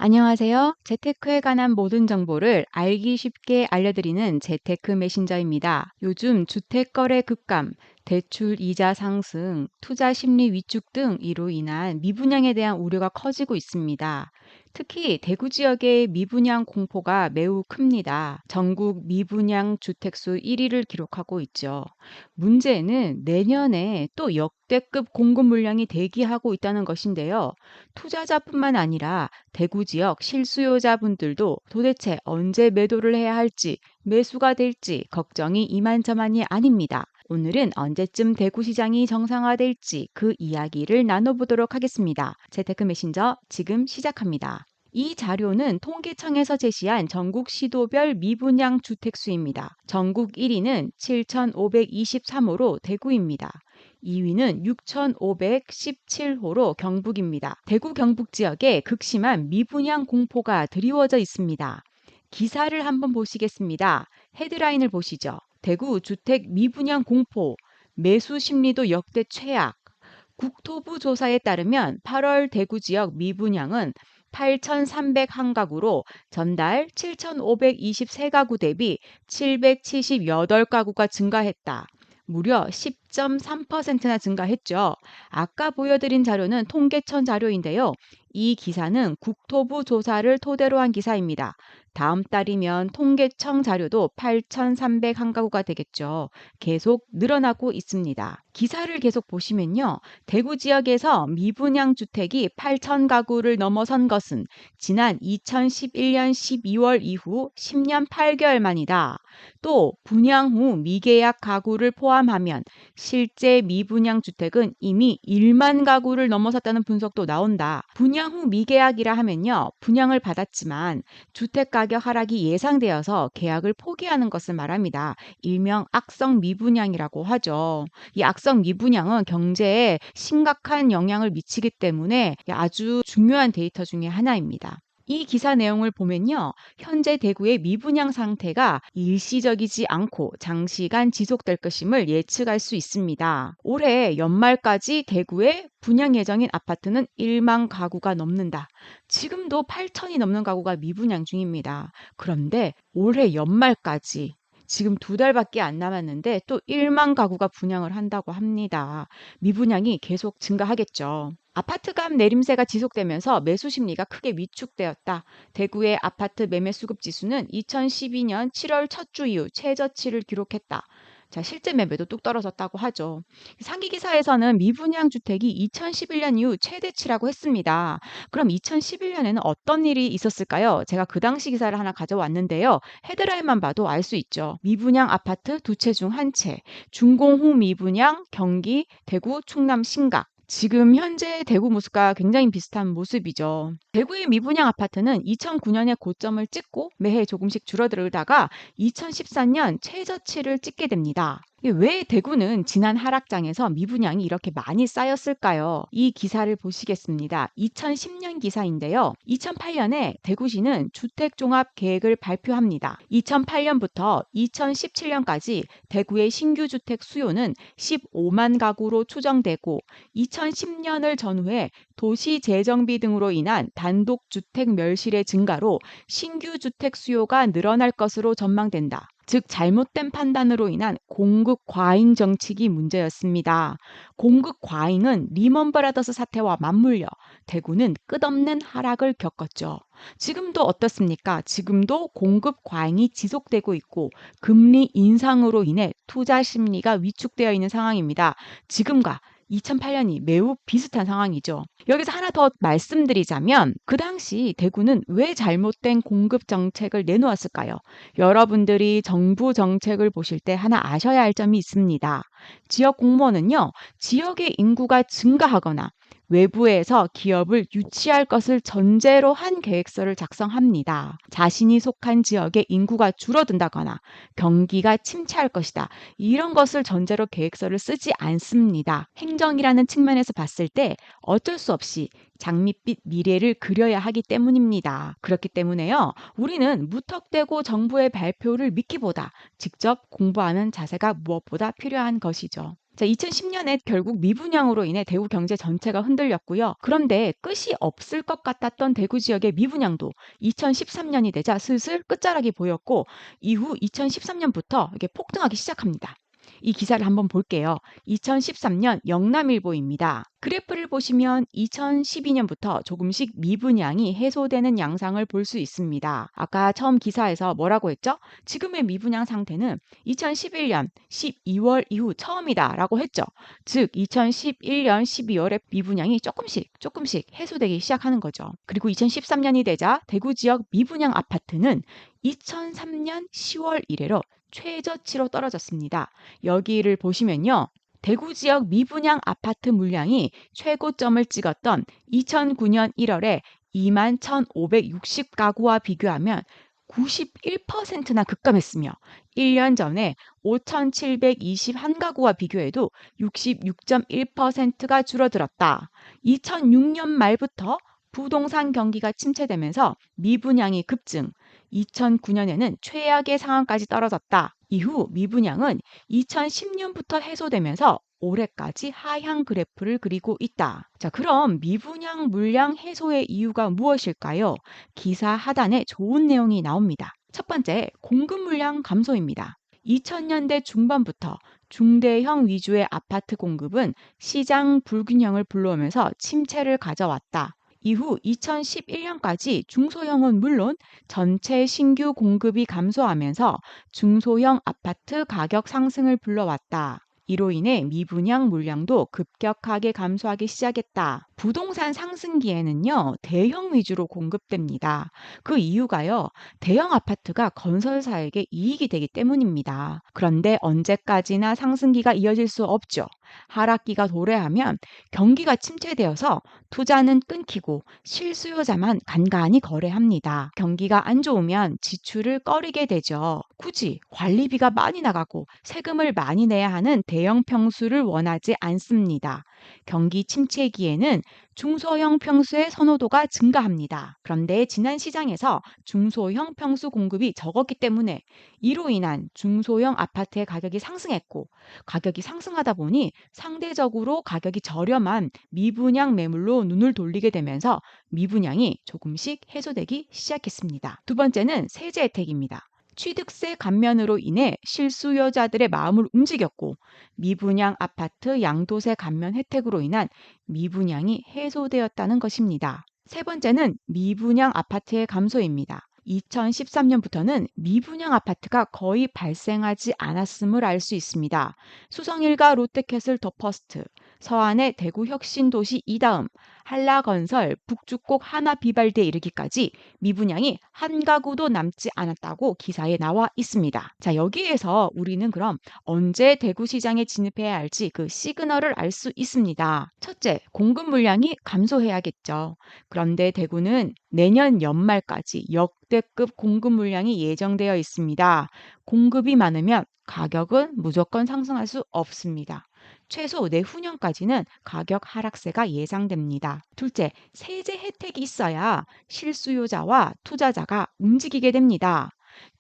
안녕하세요. 재테크에 관한 모든 정보를 알기 쉽게 알려드리는 재테크 메신저입니다. 요즘 주택 거래 급감, 대출 이자 상승, 투자 심리 위축 등 이로 인한 미분양에 대한 우려가 커지고 있습니다. 특히 대구 지역의 미분양 공포가 매우 큽니다. 전국 미분양 주택수 1위를 기록하고 있죠. 문제는 내년에 또 역대급 공급 물량이 대기하고 있다는 것인데요. 투자자뿐만 아니라 대구 지역 실수요자분들도 도대체 언제 매도를 해야 할지, 매수가 될지 걱정이 이만저만이 아닙니다. 오늘은 언제쯤 대구 시장이 정상화될지 그 이야기를 나눠보도록 하겠습니다. 재테크 메신저 지금 시작합니다. 이 자료는 통계청에서 제시한 전국 시도별 미분양 주택수입니다. 전국 1위는 7,523호로 대구입니다. 2위는 6,517호로 경북입니다. 대구 경북 지역에 극심한 미분양 공포가 드리워져 있습니다. 기사를 한번 보시겠습니다. 헤드라인을 보시죠. 대구 주택 미분양 공포, 매수 심리도 역대 최악. 국토부 조사에 따르면 8월 대구 지역 미분양은 8,301가구로 전달 7,523가구 대비 778가구가 증가했다. 무려 10.3%나 증가했죠. 아까 보여드린 자료는 통계청 자료인데요. 이 기사는 국토부 조사를 토대로 한 기사입니다. 다음 달이면 통계청 자료도 8,301가구가 되겠죠. 계속 늘어나고 있습니다. 기사를 계속 보시면요. 대구 지역에서 미분양 주택이 8,000가구를 넘어선 것은 지난 2011년 12월 이후 10년 8개월 만이다. 또 분양 후 미계약 가구를 포함하면 실제 미분양 주택은 이미 1만 가구를 넘어섰다는 분석도 나온다. 분양 후 미계약이라 하면요. 분양을 받았지만 주택 가격 하락이 예상되어서 계약을 포기하는 것을 말합니다. 일명 악성 미분양이라고 하죠. 이 악성 미분양은 경제에 심각한 영향을 미치기 때문에 아주 중요한 데이터 중에 하나입니다. 이 기사 내용을 보면요. 현재 대구의 미분양 상태가 일시적이지 않고 장시간 지속될 것임을 예측할 수 있습니다. 올해 연말까지 대구에 분양 예정인 아파트는 1만 가구가 넘는다. 지금도 8천이 넘는 가구가 미분양 중입니다. 그런데 올해 연말까지 지금 2달밖에 안 남았는데 또 1만 가구가 분양을 한다고 합니다. 미분양이 계속 증가하겠죠. 아파트값 내림세가 지속되면서 매수 심리가 크게 위축되었다. 대구의 아파트 매매 수급 지수는 2012년 7월 첫 주 이후 최저치를 기록했다. 자, 실제 매매도 뚝 떨어졌다고 하죠. 상기 기사에서는 미분양 주택이 2011년 이후 최대치라고 했습니다. 그럼 2011년에는 어떤 일이 있었을까요? 제가 그 당시 기사를 하나 가져왔는데요. 헤드라인만 봐도 알 수 있죠. 미분양 아파트 2채 중 1채, 준공 후 미분양 경기, 대구, 충남 신각. 지금 현재 대구 모습과 굉장히 비슷한 모습이죠. 대구의 미분양 아파트는 2009년에 고점을 찍고 매해 조금씩 줄어들다가 2014년 최저치를 찍게 됩니다. 왜 대구는 지난 하락장에서 미분양이 이렇게 많이 쌓였을까요? 이 기사를 보시겠습니다. 2010년 기사인데요. 2008년에 대구시는 주택종합계획을 발표합니다. 2008년부터 2017년까지 대구의 신규 주택 수요는 15만 가구로 추정되고 2010년을 전후해 도시재정비 등으로 인한 단독주택 멸실의 증가로 신규 주택 수요가 늘어날 것으로 전망된다. 즉 잘못된 판단으로 인한 공급 과잉 정책이 문제였습니다. 공급 과잉은 리먼 브라더스 사태와 맞물려 대구는 끝없는 하락을 겪었죠. 지금도 어떻습니까? 지금도 공급 과잉이 지속되고 있고 금리 인상으로 인해 투자 심리가 위축되어 있는 상황입니다. 지금과 2008년이 매우 비슷한 상황이죠. 여기서 하나 더 말씀드리자면 그 당시 대구는 왜 잘못된 공급 정책을 내놓았을까요? 여러분들이 정부 정책을 보실 때 하나 아셔야 할 점이 있습니다. 지역 공무원은요, 지역의 인구가 증가하거나 외부에서 기업을 유치할 것을 전제로 한 계획서를 작성합니다. 자신이 속한 지역의 인구가 줄어든다거나 경기가 침체할 것이다. 이런 것을 전제로 계획서를 쓰지 않습니다. 행정이라는 측면에서 봤을 때 어쩔 수 없이 장밋빛 미래를 그려야 하기 때문입니다. 그렇기 때문에요. 우리는 무턱대고 정부의 발표를 믿기보다 직접 공부하는 자세가 무엇보다 필요한 것이죠. 자, 2010년에 결국 미분양으로 인해 대구 경제 전체가 흔들렸고요. 그런데 끝이 없을 것 같았던 대구 지역의 미분양도 2013년이 되자 슬슬 끝자락이 보였고 이후 2013년부터 이게 폭등하기 시작합니다. 이 기사를 한번 볼게요. 2013년 영남일보입니다. 그래프를 보시면 2012년부터 조금씩 미분양이 해소되는 양상을 볼 수 있습니다. 아까 처음 기사에서 뭐라고 했죠? 지금의 미분양 상태는 2011년 12월 이후 처음이다라고 했죠. 즉 2011년 12월에 미분양이 조금씩 해소되기 시작하는 거죠. 그리고 2013년이 되자 대구 지역 미분양 아파트는 2003년 10월 이래로 최저치로 떨어졌습니다. 여기를 보시면요. 대구 지역 미분양 아파트 물량이 최고점을 찍었던 2009년 1월에 2만 1,560가구와 비교하면 91%나 급감했으며 1년 전에 5,721가구와 비교해도 66.1%가 줄어들었다. 2006년 말부터 부동산 경기가 침체되면서 미분양이 급증, 2009년에는 최악의 상황까지 떨어졌다. 이후 미분양은 2010년부터 해소되면서 올해까지 하향 그래프를 그리고 있다. 자, 그럼 미분양 물량 해소의 이유가 무엇일까요? 기사 하단에 좋은 내용이 나옵니다. 첫 번째, 공급 물량 감소입니다. 2000년대 중반부터 중대형 위주의 아파트 공급은 시장 불균형을 불러오면서 침체를 가져왔다. 이후 2011년까지 중소형은 물론 전체 신규 공급이 감소하면서 중소형 아파트 가격 상승을 불러왔다. 이로 인해 미분양 물량도 급격하게 감소하기 시작했다. 부동산 상승기에는요, 대형 위주로 공급됩니다. 그 이유가요, 대형 아파트가 건설사에게 이익이 되기 때문입니다. 그런데 언제까지나 상승기가 이어질 수 없죠. 하락기가 도래하면 경기가 침체되어서 투자는 끊기고 실수요자만 간간히 거래합니다. 경기가 안 좋으면 지출을 꺼리게 되죠. 굳이 관리비가 많이 나가고 세금을 많이 내야 하는 대형 평수를 원하지 않습니다. 경기 침체기에는 중소형 평수의 선호도가 증가합니다. 그런데 지난 시장에서 중소형 평수 공급이 적었기 때문에 이로 인한 중소형 아파트의 가격이 상승했고 가격이 상승하다 보니 상대적으로 가격이 저렴한 미분양 매물로 눈을 돌리게 되면서 미분양이 조금씩 해소되기 시작했습니다. 두 번째는 세제 혜택입니다. 취득세 감면으로 인해 실수요자들의 마음을 움직였고 미분양 아파트 양도세 감면 혜택으로 인한 미분양이 해소되었다는 것입니다. 세 번째는 미분양 아파트의 감소입니다. 2013년부터는 미분양 아파트가 거의 발생하지 않았음을 알 수 있습니다. 수성일가 롯데캐슬 더 퍼스트, 서안의 대구 혁신도시 이다음, 한라건설, 북주곡 하나비발디에 이르기까지 미분양이 한 가구도 남지 않았다고 기사에 나와 있습니다. 자, 여기에서 우리는 그럼 언제 대구 시장에 진입해야 할지 그 시그널을 알 수 있습니다. 첫째, 공급 물량이 감소해야겠죠. 그런데 대구는 내년 연말까지 역대급 공급 물량이 예정되어 있습니다. 공급이 많으면 가격은 무조건 상승할 수 없습니다. 최소 내후년까지는 가격 하락세가 예상됩니다. 둘째, 세제 혜택이 있어야 실수요자와 투자자가 움직이게 됩니다.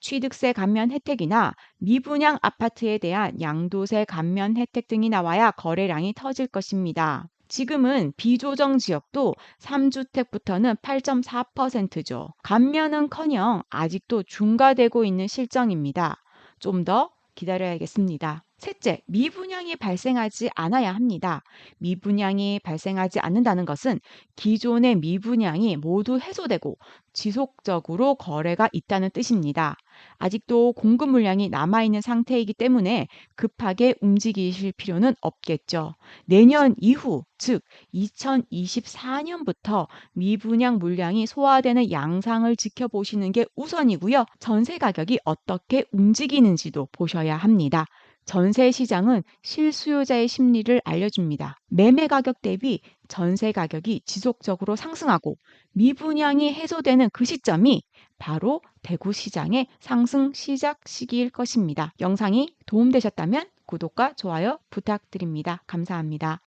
취득세 감면 혜택이나 미분양 아파트에 대한 양도세 감면 혜택 등이 나와야 거래량이 터질 것입니다. 지금은 비조정 지역도 3주택부터는 8.4%죠. 감면은커녕 아직도 중과되고 있는 실정입니다. 좀 더 기다려야겠습니다. 셋째, 미분양이 발생하지 않아야 합니다. 미분양이 발생하지 않는다는 것은 기존의 미분양이 모두 해소되고 지속적으로 거래가 있다는 뜻입니다. 아직도 공급 물량이 남아있는 상태이기 때문에 급하게 움직이실 필요는 없겠죠. 내년 이후, 즉 2024년부터 미분양 물량이 소화되는 양상을 지켜보시는 게 우선이고요. 전세 가격이 어떻게 움직이는지도 보셔야 합니다. 전세 시장은 실수요자의 심리를 알려줍니다. 매매 가격 대비 전세 가격이 지속적으로 상승하고 미분양이 해소되는 그 시점이 바로 대구 시장의 상승 시작 시기일 것입니다. 영상이 도움되셨다면 구독과 좋아요 부탁드립니다. 감사합니다.